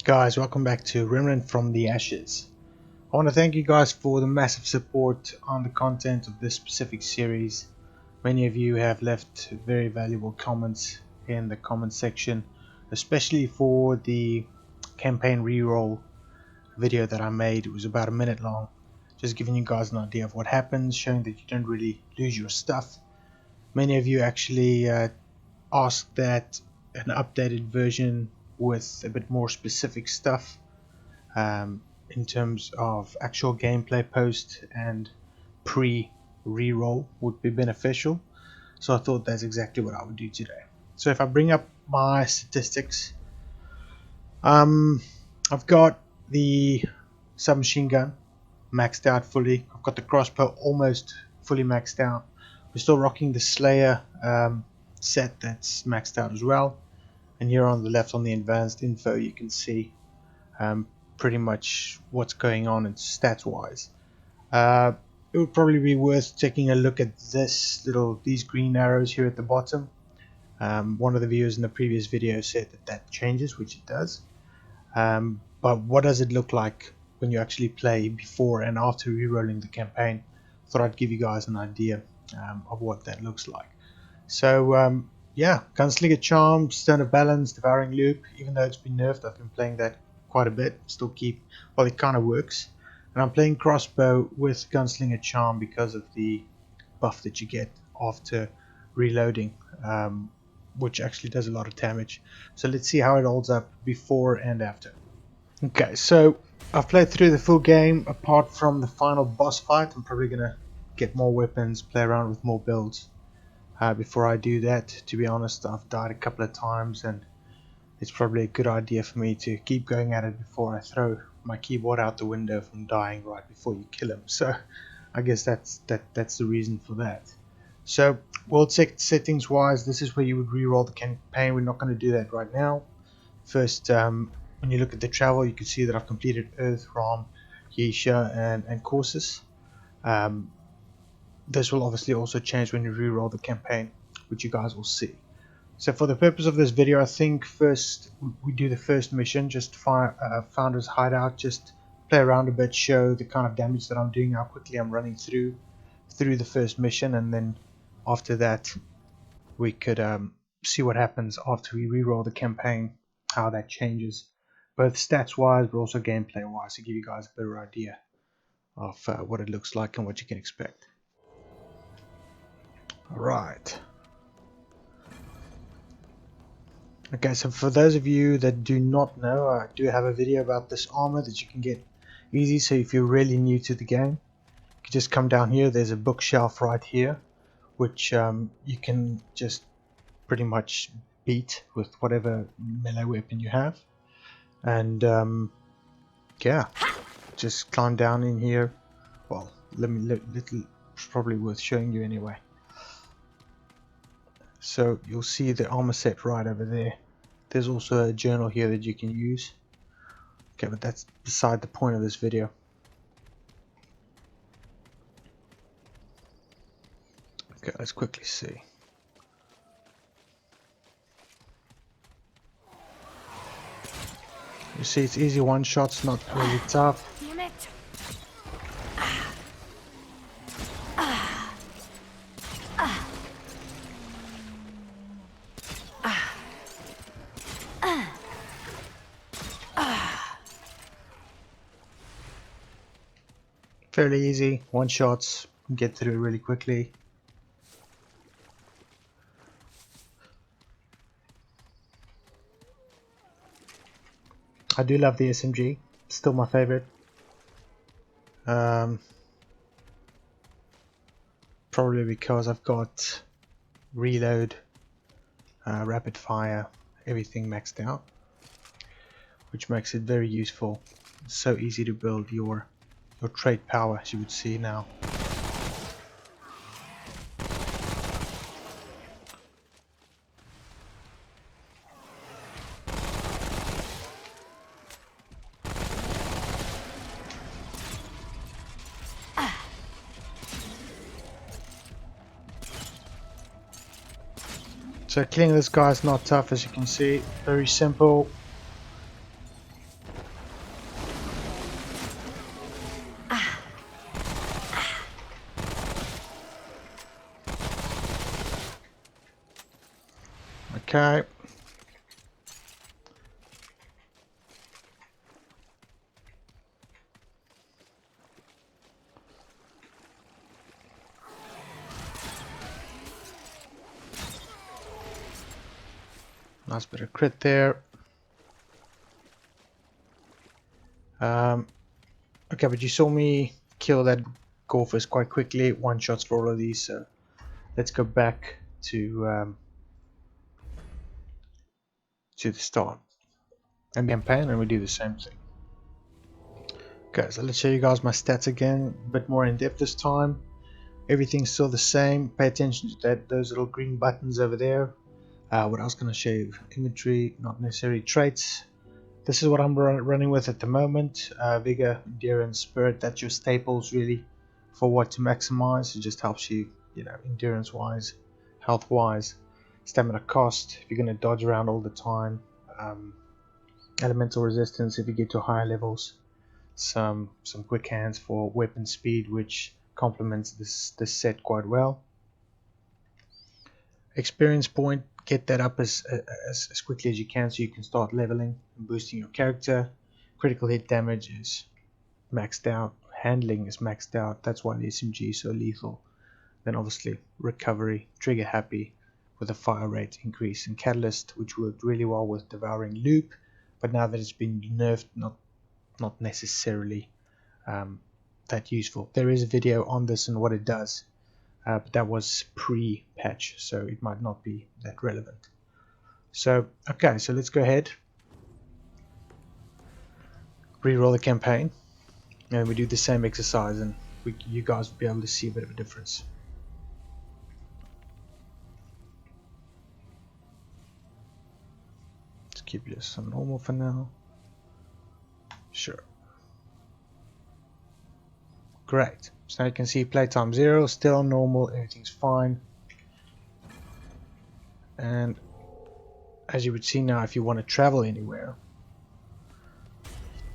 Guys, welcome back to Remnant from the Ashes. I want to thank you guys for the massive support on the content of this specific series. Many of you have left very valuable comments in the comment section, especially for the campaign reroll video that I made. It was about a minute long, just giving you guys an idea of what happens, showing that you don't really lose your stuff. Many of you actually asked that an updated version with a bit more specific stuff in terms of actual gameplay post and pre-reroll would be beneficial. So I thought that's exactly what I would do today. So if I bring up my statistics, I've got the submachine gun maxed out fully. I've got the crossbow almost fully maxed out. We're still rocking the Slayer set that's maxed out as well. And here on the left on the advanced info you can see pretty much what's going on in stats wise. It would probably be worth taking a look at these green arrows here at the bottom. One of the viewers in the previous video said that changes, which it does. But what does it look like when you actually play before and after re-rolling the campaign? Thought I'd give you guys an idea of what that looks like. So yeah, Gunslinger Charm, Stone of Balance, Devouring Loop. Even though it's been nerfed, I've been playing that quite a bit. Still well, it kind of works. And I'm playing Crossbow with Gunslinger Charm because of the buff that you get after reloading, which actually does a lot of damage. So let's see how it holds up before and after. Okay, so I've played through the full game apart from the final boss fight. I'm probably gonna get more weapons, play around with more builds. Before I do that, to be honest, I've died a couple of times and it's probably a good idea for me to keep going at it before I throw my keyboard out the window from dying right before you kill him. So I guess that's the reason for that. So world settings wise, this is where you would re-roll the campaign. We're not going to do that right now. First, when you look at the travel, you can see that I've completed Earth, Ram, Yesha and Courses. This will obviously also change when you re-roll the campaign, which you guys will see. So for the purpose of this video, I think first we do the first mission, just Founder's Hideout, just play around a bit, show the kind of damage that I'm doing, how quickly I'm running through the first mission, and then after that we could see what happens after we re-roll the campaign, how that changes, both stats wise but also gameplay wise, to give you guys a better idea of what it looks like and what you can expect. Alright. Okay, so for those of you that do not know, I do have a video about this armor that you can get easy. So if you're really new to the game, you can just come down here. There's a bookshelf right here, which you can just pretty much beat with whatever melee weapon you have. And yeah, just climb down in here. Well, it's probably worth showing you anyway. So you'll see the armor set right over there. There's also a journal here that you can use. Okay, but that's beside the point of this video. Okay, let's quickly see. You see, it's easy one shots, not really tough. Damn it. Fairly easy, one shots, get through it really quickly. I do love the SMG, still my favorite. Probably because I've got reload, rapid fire, everything maxed out, which makes it very useful. It's so easy to build your trait power, as you would see now. So killing this guy is not tough, as you can see, very simple. Okay. Nice bit of crit there. Okay, but you saw me kill that Gorfist quite quickly. One shots for all of these. So let's go back to the start and campaign, and we do the same thing. Okay, so let's show you guys my stats again, a bit more in depth this time. Everything's still the same. Pay attention to those little green buttons over there. What else can I show you? Inventory, not necessarily traits. This is what I'm running with at the moment. Vigor, endurance, spirit. That's your staples really for what to maximize. It just helps you, endurance wise, health wise, stamina cost. If you're going to dodge around all the time, elemental resistance if you get to higher levels. Some quick hands for weapon speed, which complements this set quite well. Experience point, get that up as quickly as you can so you can start leveling and boosting your character. Critical hit damage is maxed out, handling is maxed out, that's why the SMG is so lethal. Then obviously recovery, trigger happy with a fire rate increase, and catalyst, which worked really well with devouring loop, but now that it's been nerfed, not necessarily that useful. There is a video on this and what it does, but that was pre-patch, so it might not be that relevant. So okay, so let's go ahead, re-roll the campaign, and we do the same exercise, and you guys will be able to see a bit of a difference. Let's keep this on normal for now. Sure. Great. So now you can see playtime 0, still normal, everything's fine. And as you would see now, if you want to travel anywhere,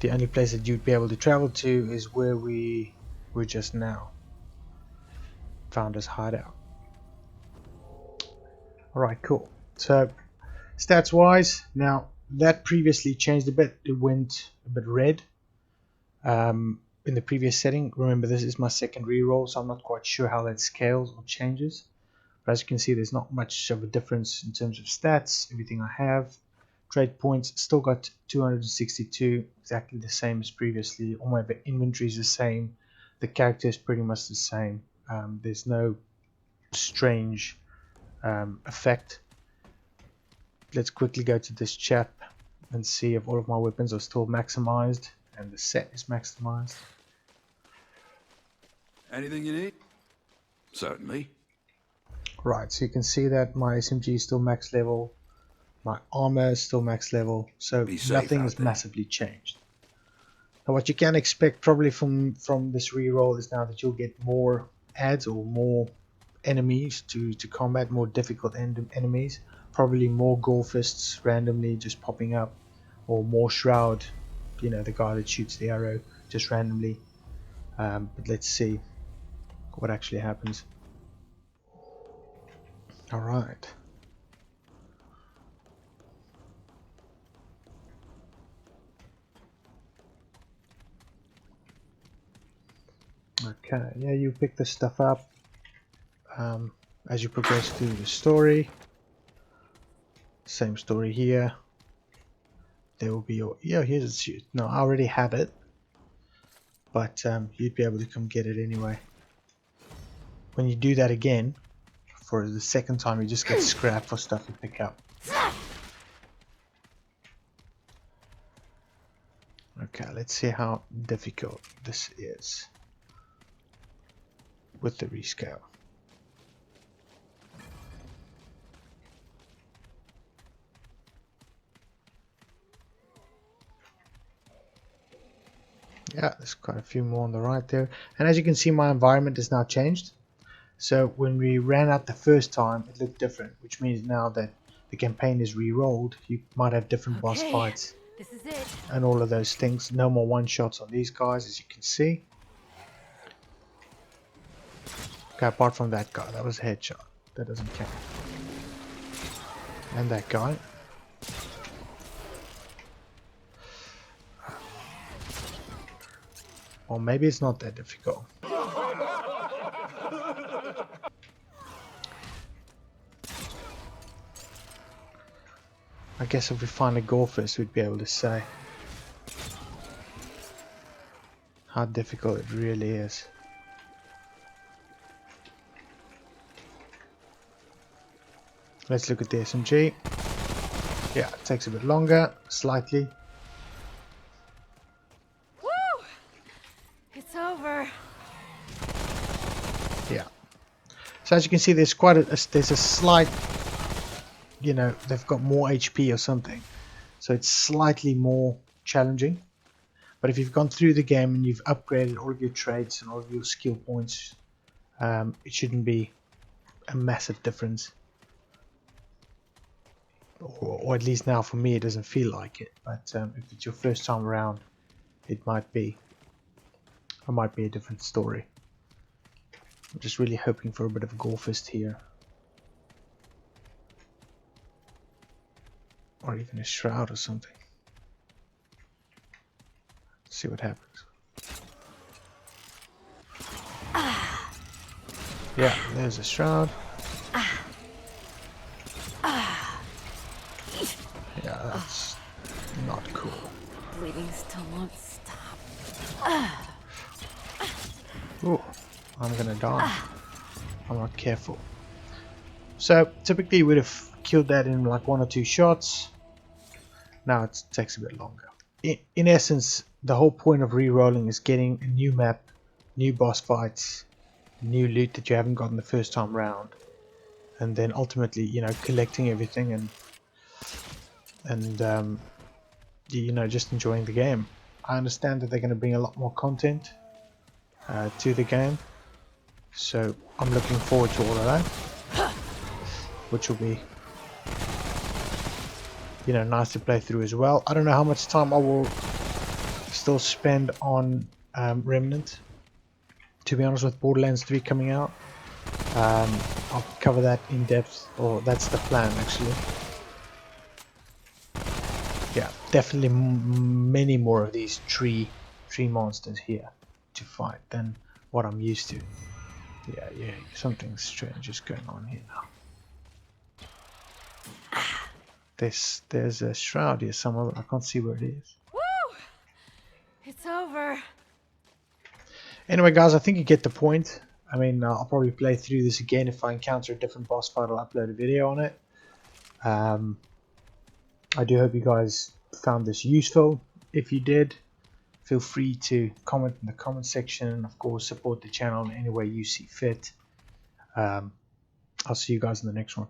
the only place that you'd be able to travel to is where we were just now. Founder's hideout. Alright, cool. So stats wise, now that previously changed a bit. It went a bit red in the previous setting. Remember, this is my second reroll, so I'm not quite sure how that scales or changes. But as you can see, there's not much of a difference in terms of stats. Everything I have. Trade points, still got 262, exactly the same as previously. All my inventory is the same. The character is pretty much the same. There's no strange effect. Let's quickly go to this chat and see if all of my weapons are still maximized and the set is maximized. Anything you need? Certainly. Right, so you can see that my SMG is still max level, my armor is still max level, so nothing has massively changed. Now what you can expect probably from this reroll is now that you'll get more adds or more enemies to combat, more difficult enemies, probably more Gorfists randomly just popping up, or more Shroud, the guy that shoots the arrow just randomly. But let's see what actually happens. Alright. Okay, yeah, you pick this stuff up as you progress through the story. Same story here. There will be your, here's a suit. No, I already have it, but you'd be able to come get it anyway. When you do that again, for the second time, you just get scrap for stuff you pick up. Okay, let's see how difficult this is with the rescale. Yeah, there's quite a few more on the right there. And as you can see, my environment has now changed. So when we ran out the first time, it looked different, which means now that the campaign is re-rolled, you might have different boss fights. This is it. And all of those things. No more one-shots on these guys, as you can see. Okay, apart from that guy, that was a headshot. That doesn't count. And that guy. Or maybe it's not that difficult. I guess if we find a goal first, we'd be able to say how difficult it really is. Let's look at the SMG. Yeah, it takes a bit longer, slightly. Woo! It's over. Yeah. So as you can see, there's there's a slight, you know, they've got more HP or something, so it's slightly more challenging. But if you've gone through the game and you've upgraded all of your traits and all of your skill points, it shouldn't be a massive difference. Or at least now for me it doesn't feel like it, but if it's your first time around, it might be a different story. I'm just really hoping for a bit of a goal fist here, or even a shroud or something. Let's see what happens. Yeah, there's a shroud. Yeah, that's not cool. Bleeding still won't stop. Ooh, I'm gonna die. I'm not careful. So typically you would have killed that in like 1 or 2 shots. Now it takes a bit longer. In essence, the whole point of re-rolling is getting a new map, new boss fights, new loot that you haven't gotten the first time round, and then ultimately, you know, collecting everything and you know, just enjoying the game. I understand that they're going to bring a lot more content to the game, so I'm looking forward to all of that, which will be, you know, nice to play through as well. I don't know how much time I will still spend on Remnant, to be honest, with Borderlands 3 coming out. I'll cover that in depth, or that's the plan actually. Yeah, definitely many more of these tree monsters here to fight than what I'm used to. Yeah, something strange is going on here now. There's a shroud here somewhere, but I can't see where it is. Woo! It's over. Anyway, guys, I think you get the point. I mean, I'll probably play through this again. If I encounter a different boss fight, I'll upload a video on it. I do hope you guys found this useful. If you did, feel free to comment in the comment section, and of course support the channel in any way you see fit. I'll see you guys in the next one.